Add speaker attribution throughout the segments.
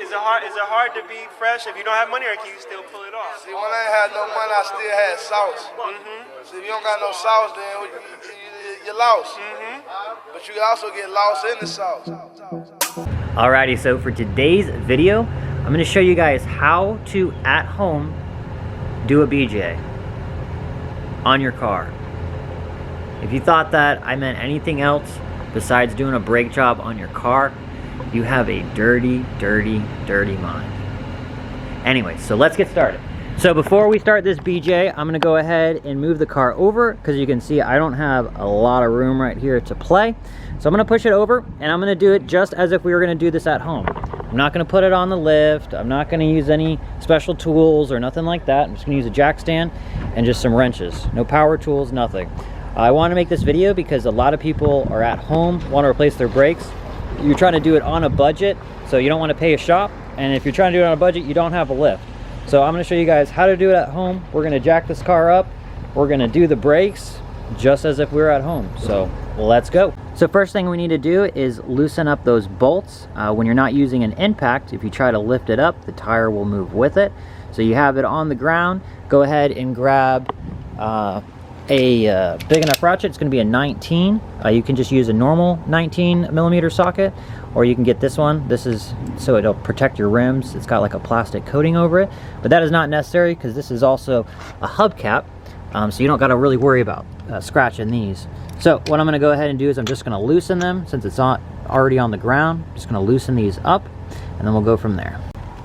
Speaker 1: Is it hard to be fresh if you don't have money, or can you still pull it off?
Speaker 2: See, when I ain't had no money, I still had sauce. See, if you don't got no sauce, then you're lost. But you can also get lost in the sauce.
Speaker 3: Alrighty, so for today's video, I'm going to show you guys how to, at home, do a BJ on your car. If you thought that I meant anything else besides doing a brake job on your car, you have a dirty, dirty, dirty mind. Anyway, so let's get started. So before we start this BJ, I'm gonna go ahead and move the car over because you can see I don't have a lot of room right here to play. So I'm gonna push it over and I'm gonna do it just as if we were gonna do this at home. I'm not gonna put it on the lift. I'm not gonna use any special tools or nothing like that. I'm just gonna use a jack stand and just some wrenches. No power tools, nothing. I wanna make this video because a lot of people are at home, wanna replace their brakes. You're trying to do it on a budget, so you don't wanna pay a shop. And if you're trying to do it on a budget, you don't have a lift. So I'm gonna show you guys how to do it at home. We're gonna jack this car up. We're gonna do the brakes just as if we were at home. So let's go. So first thing we need to do is loosen up those bolts. When you're not using an impact, if you try to lift it up, the tire will move with it. So you have it on the ground. Go ahead and grab a big enough ratchet. It's gonna be a 19. You can just use a normal 19mm socket, or you can get this one. This is so it'll protect your rims. It's got like a plastic coating over it, but that is not necessary because this is also a hubcap, so you don't got to really worry about scratching these. So what I'm going to go ahead and do is I'm just going to loosen them since it's not already on the ground. I'm just going to loosen these up, and then we'll go from there.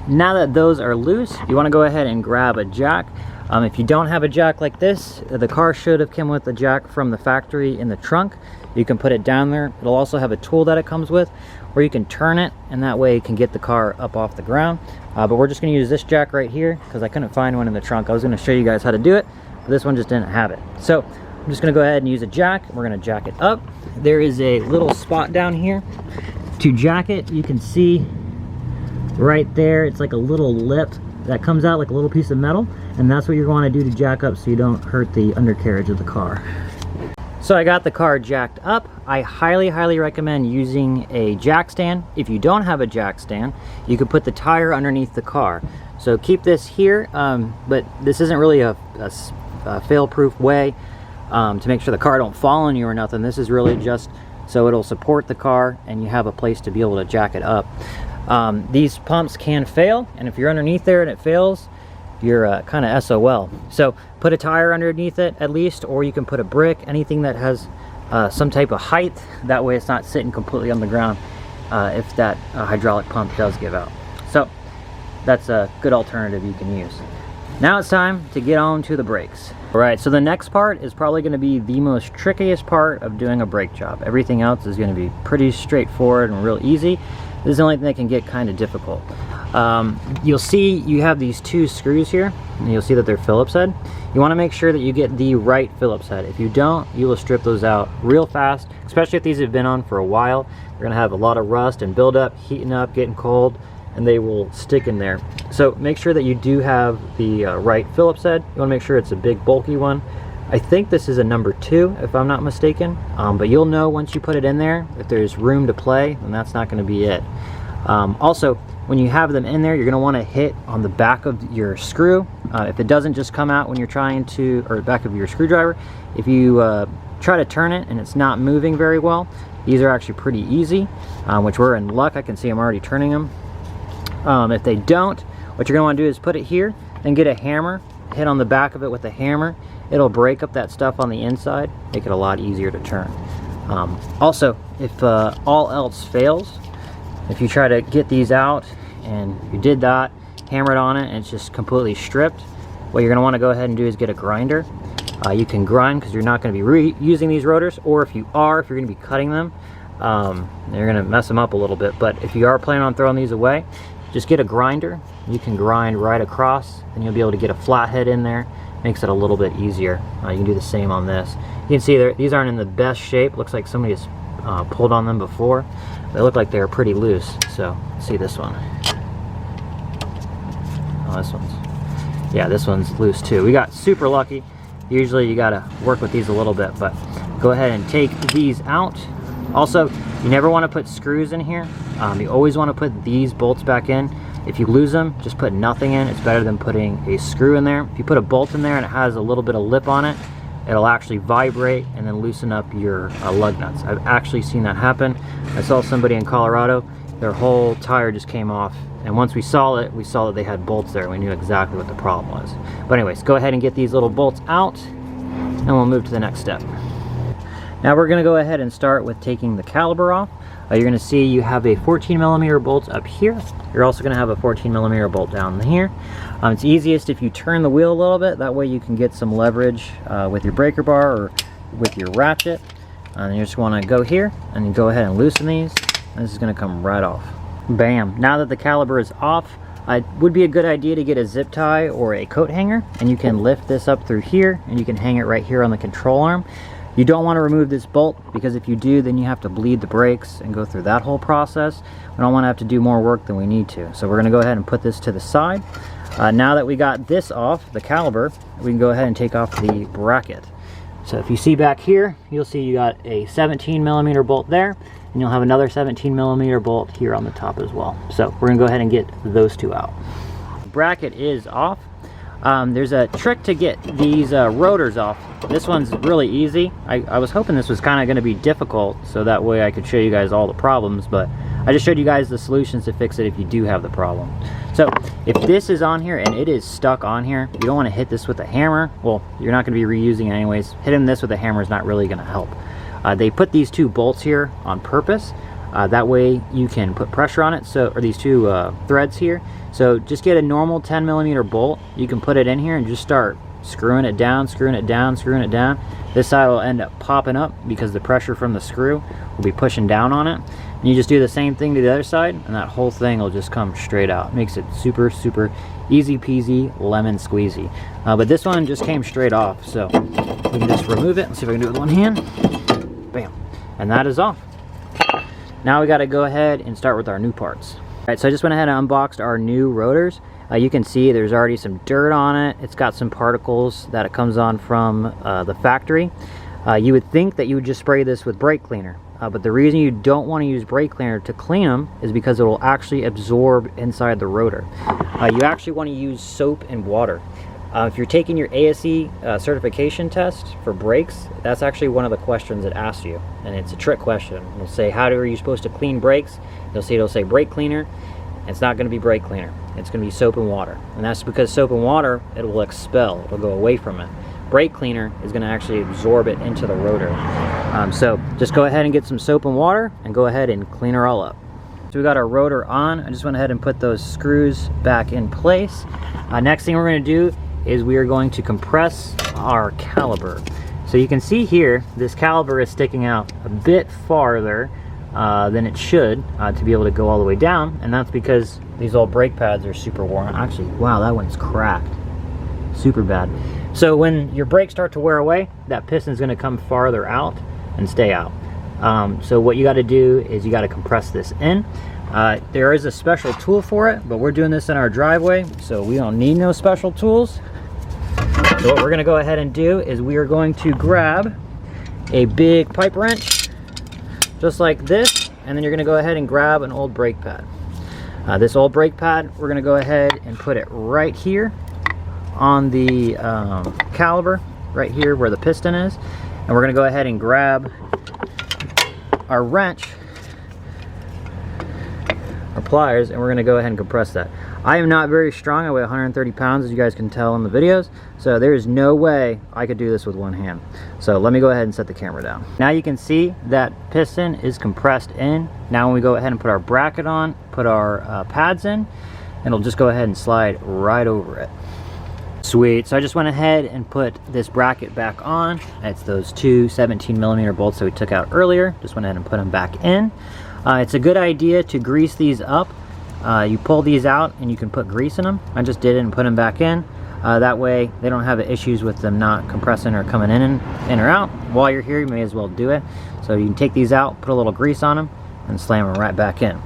Speaker 3: Now that those are loose, you want to go ahead and grab a jack. If you don't have a jack like this, the car should have come with a jack from the factory in the trunk. You can put it down there. It'll also have a tool that it comes with, or you can turn it, and that way you can get the car up off the ground. But we're just gonna use this jack right here because I couldn't find one in the trunk. I was gonna show you guys how to do it, but this one just didn't have it. So I'm just gonna go ahead and use a jack. We're gonna jack it up. There is a little spot down here to jack it. You can see right there, it's like a little lip that comes out like a little piece of metal, and that's what you're going to do to jack up so you don't hurt the undercarriage of the car. So I got the car jacked up. I highly recommend using a jack stand. If you don't have a jack stand, you could put the tire underneath the car. So keep this here, but this isn't really a fail-proof way to make sure the car don't fall on you or nothing. This is really just so it'll support the car and you have a place to be able to jack it up. These pumps can fail, and if you're underneath there and it fails, you're kind of SOL. So put a tire underneath it at least, or you can put a brick, anything that has some type of height. That way it's not sitting completely on the ground if that hydraulic pump does give out. So that's a good alternative you can use. Now it's time to get on to the brakes. All right, so the next part is probably going to be the most trickiest part of doing a brake job. Everything else is going to be pretty straightforward and real easy. This is the only thing that can get kind of difficult. You'll see you have these two screws here, and you'll see that they're Phillips head. You want to make sure that you get the right Phillips head. If you don't, you will strip those out real fast, especially if these have been on for a while. You're going to have a lot of rust and buildup, heating up, getting cold, and they will stick in there. So make sure that you do have the right Phillips head. You want to make sure it's a big bulky one. I think this is a number 2 if I'm not mistaken, but you'll know once you put it in there if there's room to play, then that's not going to be it. Also, when you have them in there, you're going to want to hit on the back of your screw. If it doesn't just come out when you're trying to, or the back of your screwdriver, if you try to turn it and it's not moving very well, these are actually pretty easy, which we're in luck. I can see I'm already turning them. If they don't, what you're going to want to do is put it here and get a hammer, hit on the back of it with a hammer. It'll break up that stuff on the inside, make it a lot easier to turn. Also, if all else fails, if you try to get these out and you did that, hammer it on it, and it's just completely stripped, what you're going to want to go ahead and do is get a grinder. You can grind because you're not going to be reusing these rotors, or if you're going to be cutting them, you're going to mess them up a little bit. But if you are planning on throwing these away, just get a grinder. You can grind right across, and you'll be able to get a flathead in there. Makes it a little bit easier. You can do the same on this. You can see these aren't in the best shape. Looks like somebody has pulled on them before. They look like they're pretty loose. So see this one. Oh, this one's loose too. We got super lucky. Usually you gotta work with these a little bit, but go ahead and take these out. Also, you never want to put screws in here. You always want to put these bolts back in. If you lose them, just put nothing in. It's better than putting a screw in there. If you put a bolt in there and it has a little bit of lip on it, it'll actually vibrate and then loosen up your lug nuts. I've actually seen that happen. I saw somebody in Colorado, their whole tire just came off, and once we saw that they had bolts there, and we knew exactly what the problem was. But anyways, go ahead and get these little bolts out, and we'll move to the next step. Now we're going to go ahead and start with taking the caliper off. You're going to see you have a 14mm bolt up here. You're also going to have a 14mm bolt down here. It's easiest if you turn the wheel a little bit. That way you can get some leverage with your breaker bar or with your ratchet. And you just want to go here and you go ahead and loosen these. And this is going to come right off. Bam! Now that the caliper is off, it would be a good idea to get a zip tie or a coat hanger, and you can lift this up through here and you can hang it right here on the control arm. You don't want to remove this bolt, because if you do, then you have to bleed the brakes and go through that whole process. We don't want to have to do more work than we need to. So we're going to go ahead and put this to the side. Now that we got this off, the caliper, we can go ahead and take off the bracket. So if you see back here, you'll see you got a 17mm bolt there, and you'll have another 17mm bolt here on the top as well. So we're going to go ahead and get those two out. The bracket is off. There's a trick to get these rotors off. This one's really easy. I was hoping this was kind of going to be difficult, so that way I could show you guys all the problems, but I just showed you guys the solutions to fix it if you do have the problem. So if this is on here and it is stuck on here, you don't want to hit this with a hammer. Well, you're not going to be reusing it anyways. Hitting this with a hammer is not really going to help. They put these two bolts here on purpose. That way you can put pressure on it, or these two threads here. So just get a normal 10mm bolt. You can put it in here and just start screwing it down, screwing it down, screwing it down. This side will end up popping up because the pressure from the screw will be pushing down on it. And you just do the same thing to the other side, and that whole thing will just come straight out. It makes it super, super easy peasy, lemon squeezy. But this one just came straight off, so we can just remove it. Let's see if I can do it with one hand. Bam. And that is off. Now we got to go ahead and start with our new parts. Alright, so I just went ahead and unboxed our new rotors. You can see there's already some dirt on it. It's got some particles that it comes on from the factory. You would think that you would just spray this with brake cleaner. But the reason you don't want to use brake cleaner to clean them is because it will actually absorb inside the rotor. You actually want to use soap and water. If you're taking your ASE certification test for brakes, that's actually one of the questions it asks you, and it's a trick question. It'll say, how are you supposed to clean brakes? It'll say brake cleaner. It's not going to be brake cleaner. It's going to be soap and water, and that's because soap and water, it will expel, it'll go away from it. Brake cleaner is going to actually absorb it into the rotor. So just go ahead and get some soap and water and go ahead and clean her all up. So we got our rotor on. I just went ahead and put those screws back in place. Next thing we're going to do is we are going to compress our caliper. So you can see here, this caliper is sticking out a bit farther than it should to be able to go all the way down, and that's because these old brake pads are super worn. Actually, wow, that one's cracked. Super bad. So when your brakes start to wear away, that piston's going to come farther out and stay out. So what you got to do is you got to compress this in. There is a special tool for it, but we're doing this in our driveway, so we don't need no special tools. So what we're going to go ahead and do is we are going to grab a big pipe wrench, just like this, and then you're going to go ahead and grab an old brake pad. This old brake pad, we're going to go ahead and put it right here on the caliper, right here where the piston is, and we're going to go ahead and grab our wrench, our pliers, and we're going to go ahead and compress that. I am not very strong. I weigh 130 pounds, as you guys can tell in the videos, so there is no way I could do this with one hand. So let me go ahead and set the camera down. Now you can see that piston is compressed in. Now when we go ahead and put our bracket on, put our pads in, it'll just go ahead and slide right over it. Sweet. So I just went ahead and put this bracket back on. It's those two 17mm bolts that we took out earlier. Just went ahead and put them back in. It's a good idea to grease these up. You pull these out and you can put grease in them. I just did it and put them back in. That way they don't have issues with them not compressing or coming in or out. While you're here, you may as well do it. So you can take these out, put a little grease on them, and slam them right back in.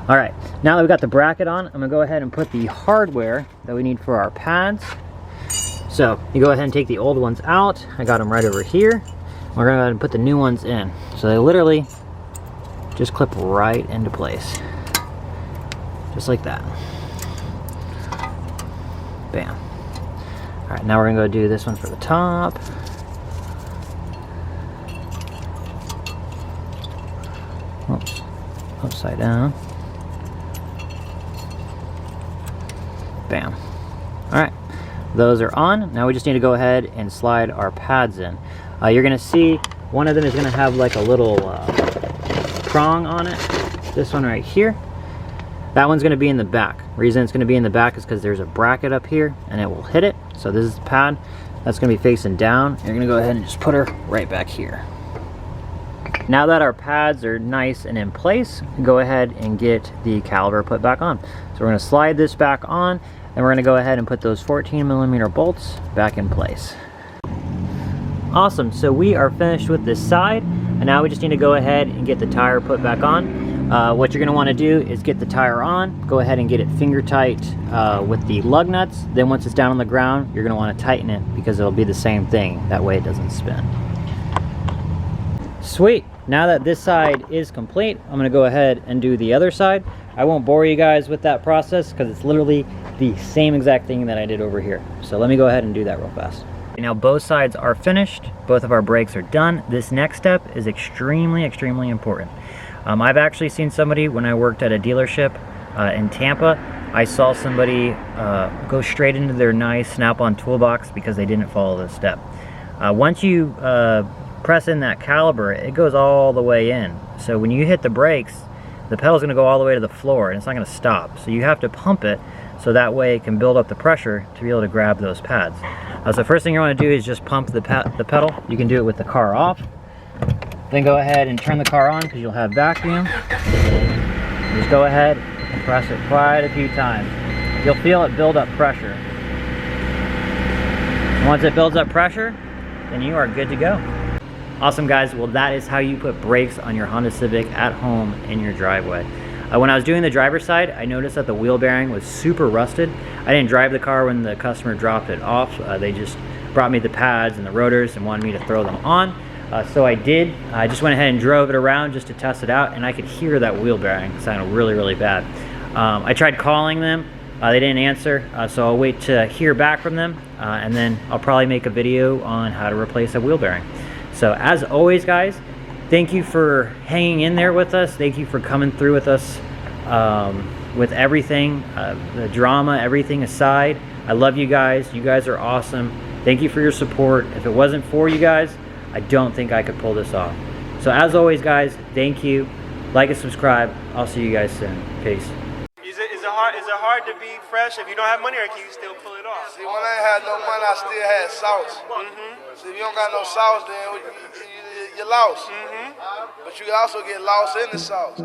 Speaker 3: All right, now that we've got the bracket on, I'm gonna go ahead and put the hardware that we need for our pads. So you go ahead and take the old ones out. I got them right over here. We're gonna go ahead and put the new ones in. So they literally just clip right into place. Just like that. Bam. Alright, now we're gonna go do this one for the top. Oops. Upside down. Bam. Alright, those are on. Now we just need to go ahead and slide our pads in. You're gonna see one of them is gonna have like a little prong on it. This one right here. That one's gonna be in the back. Reason it's gonna be in the back is because there's a bracket up here and it will hit it. So this is the pad. That's gonna be facing down. You're gonna go ahead and just put her right back here. Now that our pads are nice and in place, go ahead and get the caliper put back on. So we're gonna slide this back on, and we're gonna go ahead and put those 14mm bolts back in place. Awesome, so we are finished with this side, and now we just need to go ahead and get the tire put back on. What you're gonna wanna do is get the tire on, go ahead and get it finger tight with the lug nuts. Then once it's down on the ground, you're gonna wanna tighten it because it'll be the same thing. That way it doesn't spin. Sweet, now that this side is complete, I'm gonna go ahead and do the other side. I won't bore you guys with that process because it's literally the same exact thing that I did over here. So let me go ahead and do that real fast. Now both sides are finished, both of our brakes are done. This next step is extremely important. I've actually seen somebody when I worked at a dealership in Tampa. I saw somebody go straight into their nice snap-on toolbox because they didn't follow this step. Once you press in that caliper, it goes all the way in. So when you hit the brakes, the pedal's gonna go all the way to the floor and it's not gonna stop. So you have to pump it so that way it can build up the pressure to be able to grab those pads. So the first thing you wanna do is just pump the pedal. You can do it with the car off. Then go ahead and turn the car on because you'll have vacuum. Just go ahead and press it quite a few times. You'll feel it build up pressure. Once it builds up pressure, then you are good to go. Awesome guys, well that is how you put brakes on your Honda Civic at home in your driveway. When I was doing the driver's side, I noticed that the wheel bearing was super rusted. I didn't drive the car when the customer dropped it off. They just brought me the pads and the rotors and wanted me to throw them on. So I did. I just went ahead and drove it around just to test it out, and I could hear that wheel bearing sounded really bad. I tried calling them. They didn't answer, so I'll wait to hear back from them, and then I'll probably make a video on how to replace a wheel bearing. So as always guys, thank you for hanging in there with us. Thank you for coming through with us with everything, the drama, everything aside. I love you guys. You guys are awesome. Thank you for your support. If it wasn't for you guys, I don't think I could pull this off. So as always guys, thank you. Like and subscribe. I'll see you guys soon. Peace.
Speaker 1: Is it hard to be fresh if you don't have money, or can you still pull it off?
Speaker 2: See, when I ain't had no money, I still had sauce. See, if you don't got no sauce, then you're lost. But you can also get lost in the sauce.